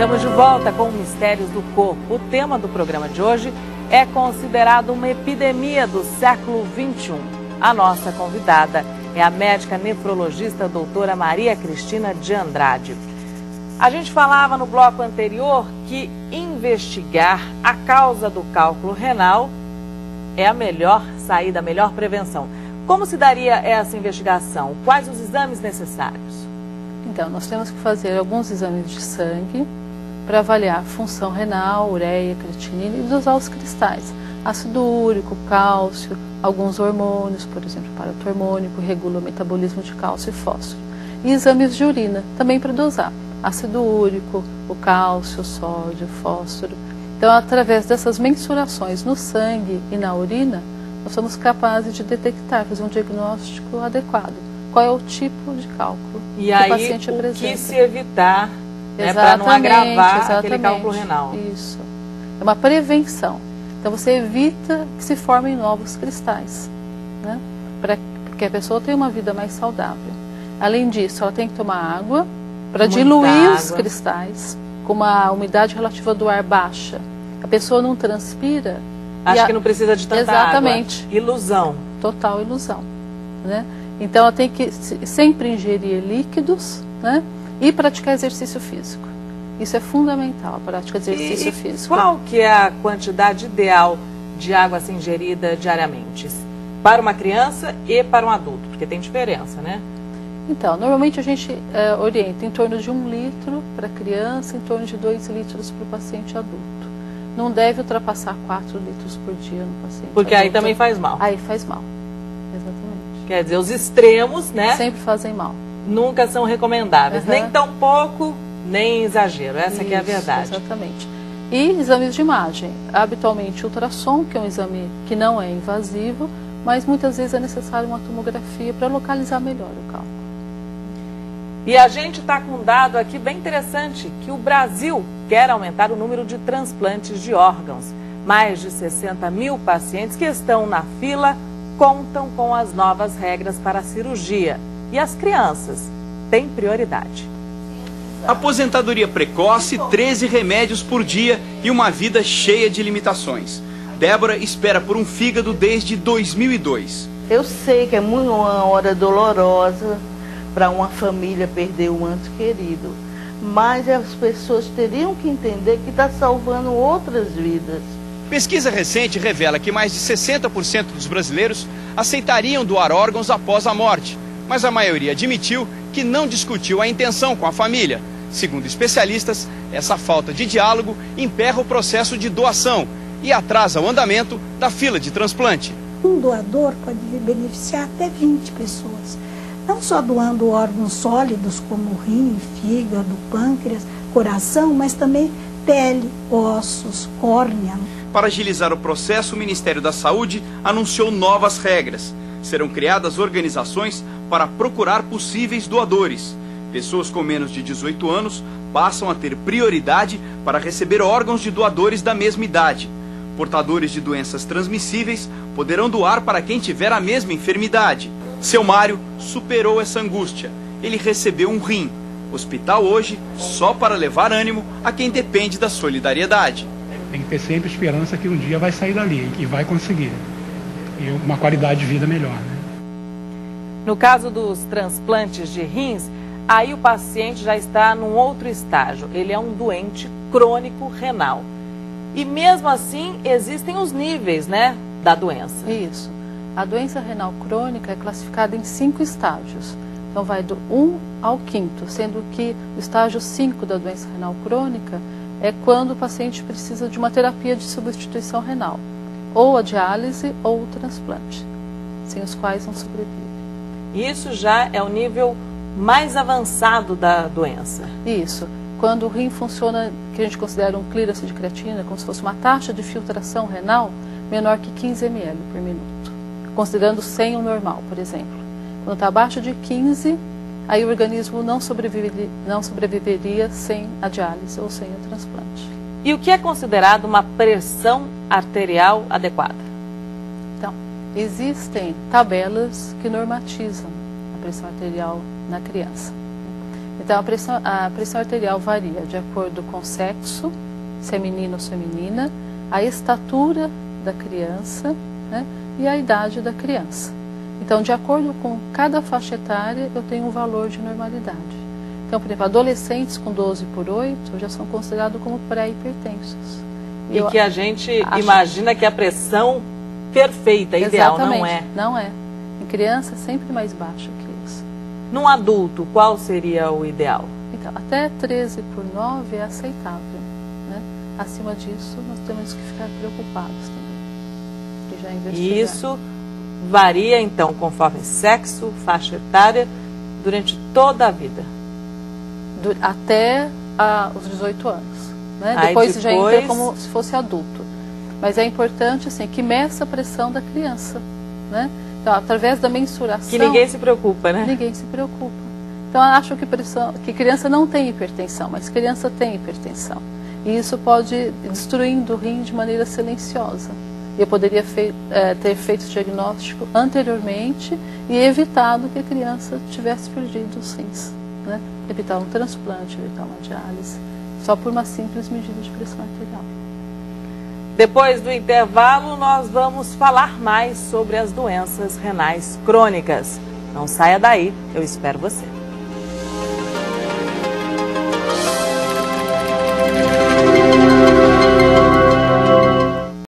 Estamos de volta com Mistérios do Corpo. O tema do programa de hoje é considerado uma epidemia do século XXI. A nossa convidada é a médica nefrologista doutora Maria Cristina de Andrade. A gente falava no bloco anterior que investigar a causa do cálculo renal é a melhor saída, a melhor prevenção. Como se daria essa investigação? Quais os exames necessários? Então, nós temos que fazer alguns exames de sangue para avaliar a função renal, ureia, creatinina e dosar os cristais. Ácido úrico, cálcio, alguns hormônios, por exemplo, paratormônio, que regula o metabolismo de cálcio e fósforo. E exames de urina, também para dosar ácido úrico, o cálcio, o sódio, o fósforo. Então, através dessas mensurações no sangue e na urina, nós somos capazes de detectar, fazer um diagnóstico adequado. Qual é o tipo de cálculo que o paciente o apresenta. que se evitar, para não agravar aquele cálculo renal. Isso. É uma prevenção. Então, você evita que se formem novos cristais, né? Porque a pessoa tem uma vida mais saudável. Além disso, ela tem que tomar água para diluir os cristais, com uma umidade relativa do ar baixa. A pessoa não transpira. Acho que não precisa de tanta Exatamente. Água. Ilusão. Total ilusão, né? Então, ela tem que sempre ingerir líquidos, né? E praticar exercício físico. Isso é fundamental, a prática de exercício físico. Qual que é a quantidade ideal de água a ser ingerida diariamente? Para uma criança e para um adulto, porque tem diferença, né? Então, normalmente a gente orienta em torno de 1 litro para criança, em torno de 2 litros para o paciente adulto. Não deve ultrapassar 4 litros por dia no paciente porque adulto. Aí também faz mal. Aí faz mal, exatamente. Quer dizer, os extremos, né? Sempre fazem mal. Nunca são recomendáveis, nem tão pouco, nem exagero. Essa que é a verdade. Exatamente. E exames de imagem. Habitualmente ultrassom, que é um exame que não é invasivo, mas muitas vezes é necessário uma tomografia para localizar melhor o cálculo. E a gente está com um dado aqui bem interessante, que o Brasil quer aumentar o número de transplantes de órgãos. Mais de 60 mil pacientes que estão na fila contam com as novas regras para a cirurgia. E as crianças têm prioridade. Aposentadoria precoce, 13 remédios por dia e uma vida cheia de limitações. Débora espera por um fígado desde 2002. Eu sei que é uma hora dolorosa para uma família perder um ente querido, mas as pessoas teriam que entender que está salvando outras vidas. Pesquisa recente revela que mais de 60% dos brasileiros aceitariam doar órgãos após a morte, mas a maioria admitiu que não discutiu a intenção com a família. Segundo especialistas, essa falta de diálogo emperra o processo de doação e atrasa o andamento da fila de transplante. Um doador pode beneficiar até 20 pessoas, não só doando órgãos sólidos como rim, fígado, pâncreas, coração, mas também pele, ossos, córnea. Para agilizar o processo, o Ministério da Saúde anunciou novas regras. Serão criadas organizações para procurar possíveis doadores. Pessoas com menos de 18 anos passam a ter prioridade para receber órgãos de doadores da mesma idade. Portadores de doenças transmissíveis poderão doar para quem tiver a mesma enfermidade. Seu Mário superou essa angústia. Ele recebeu um rim. Hospital hoje só para levar ânimo a quem depende da solidariedade. Tem que ter sempre esperança que um dia vai sair dali e vai conseguir. E uma qualidade de vida melhor, né? No caso dos transplantes de rins, aí o paciente já está num outro estágio. Ele é um doente crônico renal. E mesmo assim, existem os níveis, né, da doença. Isso. A doença renal crônica é classificada em 5 estágios. Então, vai do 1 ao 5º, sendo que o estágio 5 da doença renal crônica é quando o paciente precisa de uma terapia de substituição renal, ou a diálise ou o transplante, sem os quais não sobrevive. Isso já é o nível mais avançado da doença. Isso. Quando o rim funciona, que a gente considera um clearance de creatina, como se fosse uma taxa de filtração renal menor que 15 ml por minuto, considerando 100 o normal, por exemplo. Quando está abaixo de 15, aí o organismo não sobreviveria sem a diálise ou sem o transplante. E o que é considerado uma pressão arterial adequada? Então, existem tabelas que normatizam a pressão arterial na criança. Então a pressão arterial varia de acordo com o sexo, se é menino ou se é menina, a estatura da criança, né, e a idade da criança. Então, de acordo com cada faixa etária, eu tenho um valor de normalidade. Então, por exemplo, adolescentes com 12/8 já são considerados como pré-hipertensos. E que a gente imagina que a pressão perfeita, ideal, não é? Não é. Em criança é sempre mais baixa que isso. Num adulto, qual seria o ideal? Então, até 13/9 é aceitável, né? Acima disso, nós temos que ficar preocupados também. Que já é investigado. E isso varia, então, conforme sexo, faixa etária, durante toda a vida? Até os 18 anos. Né? Depois já entra como se fosse adulto. Mas é importante assim, que meça a pressão da criança. Né? Então, através da mensuração... Que ninguém se preocupa, né? Ninguém se preocupa. Então, eu acho que criança não tem hipertensão, mas criança tem hipertensão. E isso pode ir destruindo o rim de maneira silenciosa. Eu poderia ter feito o diagnóstico anteriormente e evitado que a criança tivesse perdido os rins. Né? Evitar um transplante, evitar uma diálise, só por uma simples medida de pressão arterial. Depois do intervalo, nós vamos falar mais sobre as doenças renais crônicas. Não saia daí, eu espero você.